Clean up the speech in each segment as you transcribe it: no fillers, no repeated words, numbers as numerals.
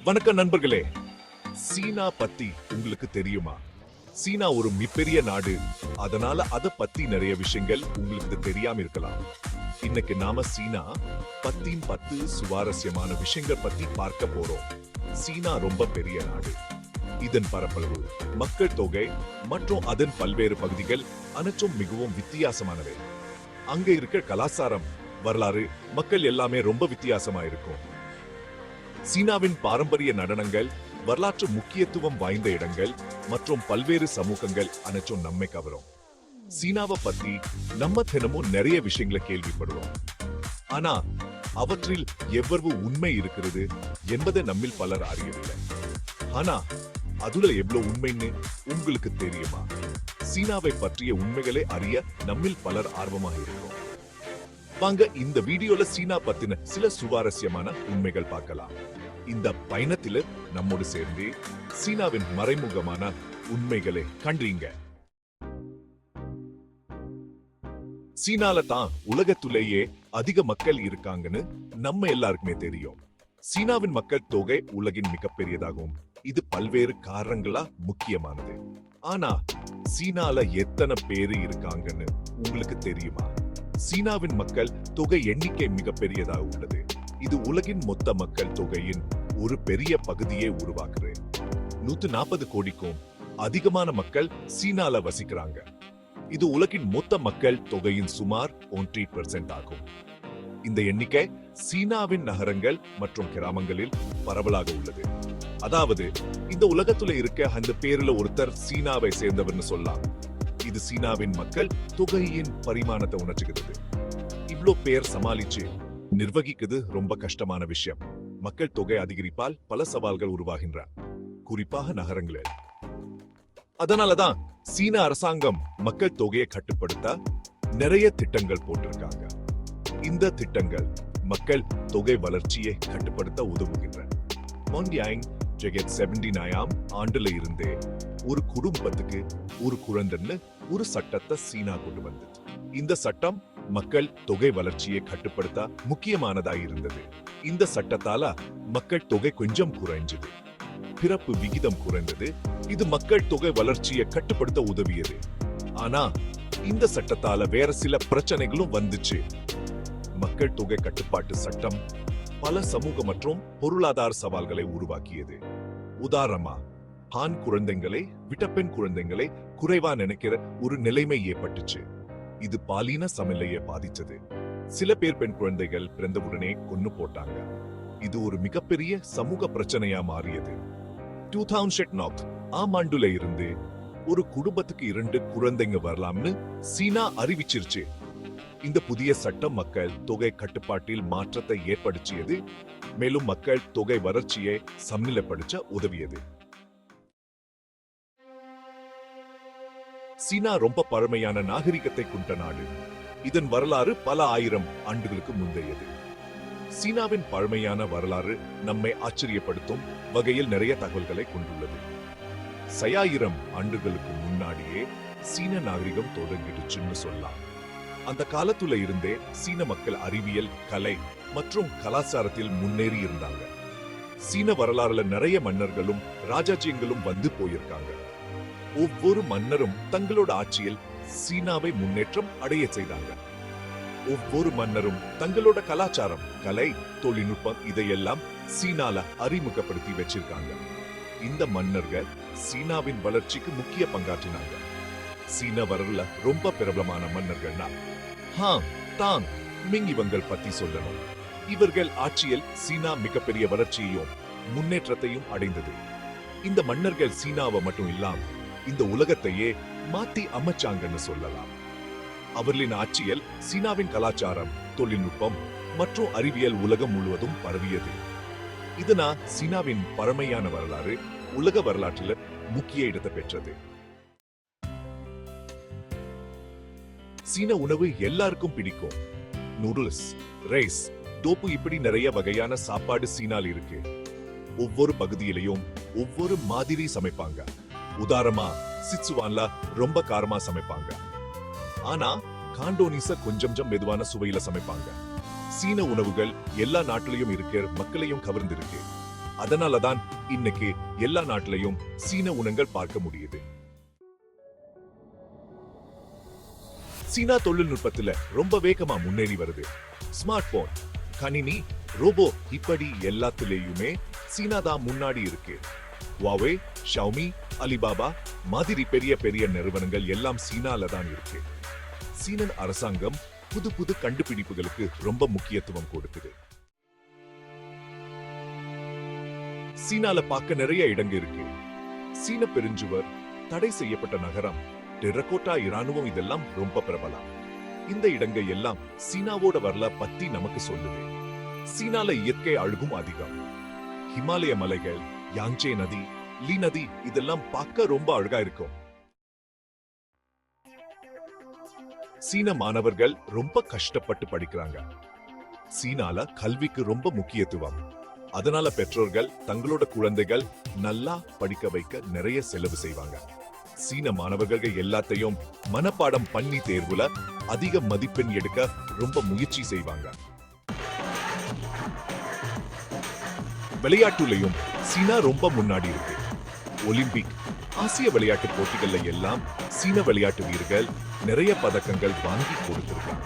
வணக்கம் நண்பர்களே. சீனா பத்தி உங்களுக்கு தெரியுமா? சீனா ஒரு மிகப்பெரிய நாடு. அதனால அத பத்தி நிறைய விஷயங்கள் உங்களுக்கு தெரியாம இருக்கலாம். இன்னைக்கு நாம சீனா பத்தின் 10 சுவாரஸ்யமான விஷயங்கள் பத்தி பார்க்க போறோம். சீனா ரொம்ப பெரிய நாடு. இதன் பரப்பளவு, மக்கள் தொகை மற்றும் அதன் பல்வேறு பகுதிகள் அனைத்தும் மிகவும் வித்தியாசமானவை. அங்க இருக்கிற கலாச்சாரம், வரலாறு, மக்கள் எல்லாமே ரொம்ப வித்தியாசமா இருக்கும். சீனாவின் பாரம்பரிய நடனங்கள், வரலாற்று முக்கியத்துவம் வாய்ந்த இடங்கள் மற்றும் பல்வேறு சமூகங்கள் அனைத்தும் நம்மை கவரும். சீனாவை பத்தி நம்ம தினமும் நிறைய விஷயங்களை கேள்விப்படுறோம். ஆனா அவற்றில் எவ்வளவு உண்மை இருக்கிறது என்பதை நம்மில் பலர் அறியவில்லை. ஆனா அதுல எவ்வளவு உண்மைன்னு உங்களுக்கு தெரியுமா? சீனாவை பற்றிய உண்மைகளை அறிய நம்மில் பலர் ஆர்வமாக இருக்கிறோம். வாங்க இந்த வீடியோல சீனா பத்தின சில சுவாரஸ்யமான உண்மைகள் பார்க்கலாம். இந்த பயணத்தில நம்மோடு சேர்ந்து சீனாவின் மறைமுகமான உண்மைகளை கண்டீங்க. சீனால தான் உலகத்திலேயே அதிக மக்கள் இருக்காங்கன்னு நம்ம எல்லாருக்குமே தெரியும். சீனாவின் மக்கள் தொகை உலகின் மிகப்பெரியதாகும். இது பல்வேறு காரணங்களா முக்கியமானது. ஆனா சீனால எத்தனை பேரு இருக்காங்கன்னு உங்களுக்கு தெரியுமா? சீனாவின் மக்கள் தொகை எண்ணிக்கை மிகப்பெரியதாக உள்ளது. இது உலகின் மொத்த மக்கள் தொகையின் ஒரு பெரிய பகுதியை உருவாக்குறது. 140 கோடிக்கும் அதிகமான மக்கள் சீனால வசிக்கிறாங்க. இது உலகின் மொத்த மக்கள் தொகையின் சுமார் 1% ஆகும். இந்த எண்ணிக்கை சீனாவின் நகரங்கள் மற்றும் கிராமங்களில் பரவலாக உள்ளது. அதாவது இந்த உலகத்துல இருக்க அந்த பேர்ல ஒருத்தர் சீனாவை சேர்ந்தவர்னு சொல்லலாம். இது சீனாவின் மக்கள் தொகையின் பரிமாணத்தை உணர்த்துகிறது. இவ்ளோ பேர் சமாளிச்சு நிர்வகிக்கிறது ரொம்ப கஷ்டமான விஷயம். மக்கள் தொகை அதிகரிப்பால் பல சவால்கள் உருவாகின்றன, குறிப்பாக நகரங்களில். அதனாலதான் சீன அரசாங்கம் மக்கள் தொகையை கட்டுப்படுத்த நிறைய திட்டங்கள் போட்டிருக்காங்க. இந்த திட்டங்கள் மக்கள் தொகை வளர்ச்சியை கட்டுப்படுத்த உதவுகின்றன. 1979 ஆண்டுல இருந்தே ஒரு குடும்பத்துக்கு ஒரு குழந்தைன்னு ஒரு சட்டத்தை சீனா கொண்டு வந்தது. இந்த சட்டம் மக்கள் தொகை வளர்ச்சியை கட்டுப்படுத்த முக்கியமானதாக இருந்தது. இந்த சட்டத்தால மக்கள் தொகை கொஞ்சம் குறைஞ்சது, பிறப்பு விகிதம் குறைந்தது. இது மக்கள் தொகை வளர்ச்சியை கட்டுப்படுத்த உதவியது. ஆனா இந்த சட்டத்தால வேற சில பிரச்சனைகளும் வந்துச்சு. மக்கள் தொகை கட்டுப்பாட்டு சட்டம் பல சமூக மற்றும் பொருளாதார சவால்களை உருவாக்கியது. உதாரணமா, ஆண் குழந்தைகளை விட பெண் குழந்தைகளை குறைவா நினைக்கிற ஒரு நிலைமை ஏற்பட்டுச்சு. இது பாலின சமநிலையை பாதிச்சது. சில பேர் பெண் குழந்தைகள் பிறந்தவுடனே கொன்னு போட்டாங்க. இது ஒரு மிகப்பெரிய சமூக பிரச்சனையா மாறியது. 2009 ஆண்டுல இருந்து ஒரு குடும்பத்துக்கு 2 குழந்தைங்க வரலாம்னு சீனா அறிவிச்சிருச்சு. இந்த புதிய சட்டம் மக்கள் தொகை கட்டுப்பாட்டில் மாற்றத்தை ஏற்படுத்தியது, மேலும் மக்கள் தொகை வளர்ச்சியை சமநிலைப்படுத்த உதவியது. சீனா ரொம்ப பழமையான நாகரிகத்தை கொண்ட நாடு. இதன் வரலாறு பல ஆயிரம் ஆண்டுகளுக்கு முந்தையது. சீனாவின் பழமையான வரலாறு நம்மை ஆச்சரியப்படுத்தும் வகையில் நிறைய தகவல்களை கொண்டுள்ளது. 5000 ஆண்டுகளுக்கு முன்னாடியே சீன நாகரிகம் தொடங்கிடுச்சுன்னு சொல்லலாம். அந்த காலத்துல இருந்தே சீன மக்கள் அறிவியல், கலை மற்றும் கலாச்சாரத்தில் முன்னேறி இருந்தாங்க. சீன வரலாறுல நிறைய மன்னர்களும் ராஜாஜியங்களும் வந்து போயிருக்காங்க. ஒவ்வொரு மன்னரும் தங்களோட ஆட்சியில் சீனாவை முன்னேற்றம் அடைய செய்தாங்க. ஒவ்வொரு மன்னரும் தங்களோட கலாச்சாரம், கலை, தொழில்நுட்பம் இதையெல்லாம் சீனால அறிமுகப்படுத்தி வச்சிருக்காங்க. இந்த மன்னர்கள் சீனாவின் வளர்ச்சிக்கு முக்கிய பங்காற்றினாங்க. சீன வரலாறுல ரொம்ப பிரபலமான மன்னர்கள்னா ஹாங், தாங், மிங் இவங்கள் பத்தி சொல்லணும். இவர்கள் ஆட்சியில் சீனா மிகப்பெரிய வளர்ச்சியையும் முன்னேற்றத்தையும் அடைந்தது. இந்த மன்னர்கள் சீனாவை மட்டும் இல்லாம இந்த உலகத்தையே மாத்தி அமைச்சாங்கன்னு சொல்லலாம். அவர்களின் ஆட்சியில் சீனாவின் கலாச்சாரம், தொழில்நுட்பம் மற்றும் அறிவியல் உலகம் முழுவதும் பரவியது. இதனால் சீனாவின் பழமையான வரலாறு உலக வரலாற்றில் முக்கிய இடத்தை பெற்றது. சீன உணவு எல்லாருக்கும் பிடிக்கும். நூடுல்ஸ், ரைஸ், டோப்பு இப்படி நிறைய வகையான சாப்பாடு சீனால இருக்கு. ஒவ்வொரு பகுதியிலையும் ஒவ்வொரு மாதிரி சமைப்பாங்க. உதாரணமா சிச்சுவான்ல ரொம்ப காரமா சமைப்பாங்க. ஆனா காண்டோனிஸ கொஞ்சம் மெதுவான சுவையில சமைப்பாங்க. சீன உணவுகள் எல்லா நாட்டிலையும் இருக்கிற மக்களையும் கவர்ந்திருக்கு. அதனாலதான் இன்னைக்கு எல்லா நாட்டிலையும் சீன உணங்கள் பார்க்க முடியுது. சீனா தொழில்நுட்பத்துல ரொம்ப வேகமா முன்னேறி வருது. ஸ்மார்ட் போன், கணினி, ரோபோ இப்படி எல்லாத்துலயுமே சீனா தான் முன்னாடி இருக்கு. வாவே, ஷாமி, அலிபாபா மாதிரி பெரிய பெரிய நிறுவனங்கள் எல்லாம் சீனால தான் இருக்கு. சீனன் அரசாங்கம் புது புது கண்டுபிடிப்புகளுக்கு ரொம்ப முக்கியத்துவம் கொடுக்குது. சீனால பார்க்க நிறைய இடங்க இருக்கு. சீன பெருஞ்சுவர், தடை செய்யப்பட்ட நகரம், டெரகோட்டா இராணுவம் இதெல்லாம் ரொம்ப பிரபலம். இந்த இடங்க எல்லாம் சீனாவோட வரலாறு பத்தி நமக்கு சொல்லுது. சீனால இயற்கை அழகும் அதிகம். ஹிமாலய மலைகள், யாங்சே நதி, லீ நதி இதெல்லாம் பார்க்க ரொம்ப அழகா இருக்கும். சீன மாணவர்கள் ரொம்ப கஷ்டப்பட்டு படிக்கிறாங்க. சீனால கல்விக்கு ரொம்ப முக்கியத்துவம். அதனால பெற்றோர்கள் தங்களோட குழந்தைகள் நல்லா படிக்க வைக்க நிறைய செலவு செய்வாங்க. சீன மாணவர்கள் எல்லாத்தையும் மனப்பாடம் பண்ணி தேர்வுல அதிக மதிப்பெண் எடுக்க ரொம்ப முயற்சி செய்வாங்க. விளையாட்டுலயும் சீனா ரொம்ப முன்னாடி இருக்கு. ஒலிம்பிக், ஆசிய விளையாட்டு போட்டிகள்ல எல்லாம் சீன விளையாட்டு வீரர்கள் நிறைய பதக்கங்கள் வாங்கி கொடுத்திருக்காங்க.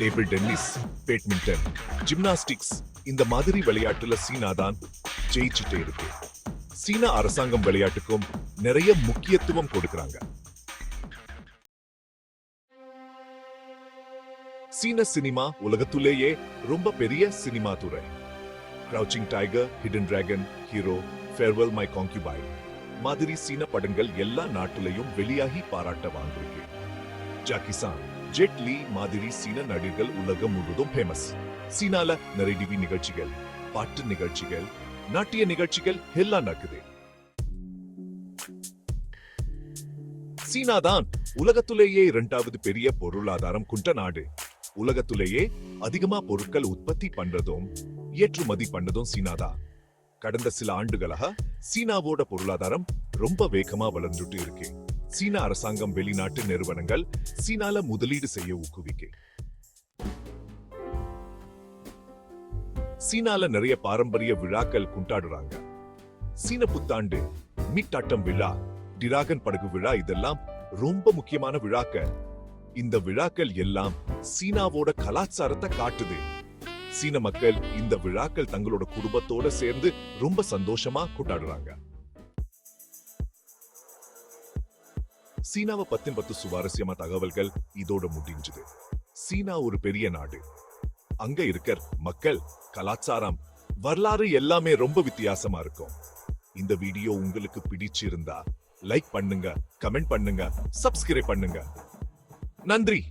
டேபிள் டென்னிஸ், பேட்மிண்டன், ஜிம்னாஸ்டிக்ஸ் இந்த மாதிரி விளையாட்டுல சீனா தான் ஜெயிச்சுட்டே இருக்கு. சீன அரசாங்கம் விளையாட்டுக்கும் நிறைய முக்கியத்துவம் கொடுக்கறாங்க. சீன சினிமா உலகத்திலேயே ரொம்ப பெரிய சினிமா துறை. Crouching tiger, hidden dragon, hero, farewell my concubine மாதிரி சீன படங்கள் எல்லா நாட்டிலையும் வெளியாகி பாராட்ட வாங்கிருக்கு. ஜாக்கி சான், ஜெட் லீ மாதிரி சீன நடிகர்கள் உலகம் முழுவதும் ஃபேமஸ். சீனால நிறைய டிவி நிகழ்ச்சிகள், பாட்டு நிகழ்ச்சிகள், நாட்டிய நிகழ்ச்சிகள் எல்லாம் நடக்குது. சீனா தான் உலகத்திலேயே 2வது பெரிய பொருளாதாரம் கொண்ட நாடு. உலகத்திலேயே அதிகமா பொருட்கள் உற்பத்தி பண்றதும் ஏற்றுமதி பண்ணதும் சீனாதான். கடந்த சில ஆண்டுகளாக சீனாவோட பொருளாதாரம் ரொம்ப வேகமா வளர்ந்துட்டு இருக்கு. சீன அரசாங்கம் வெளிநாட்டு நிறுவனங்கள் சீனால முதலீடு செய்ய ஊக்குவிக்கு. சீனால நிறைய பாரம்பரிய விழாக்கள் கொண்டாடுறாங்க. சீன புத்தாண்டு, மிட்டாட்டம் விழா, டிராகன் படகு விழா இதெல்லாம் ரொம்ப முக்கியமான விழாக்கள். இந்த விழாக்கள் எல்லாம் சீனாவோட கலாச்சாரத்தை காட்டுது. சீன மக்கள் இந்த விழாக்கள் தங்களோட குடும்பத்தோட சேர்ந்து ரொம்ப சந்தோஷமா கொண்டாடுறாங்க. சீனாவை பத்தின் 10 சுவாரஸ்யமா தகவல்கள் இதோட முடிஞ்சது. சீனா ஒரு பெரிய நாடு. அங்க இருக்கிற மக்கள், கலாச்சாரம், வரலாறு எல்லாமே ரொம்ப வித்தியாசமா இருக்கும். இந்த வீடியோ உங்களுக்கு பிடிச்சிருந்தா லைக் பண்ணுங்க, கமெண்ட் பண்ணுங்க, சப்ஸ்கிரைப் பண்ணுங்க. நன்றி.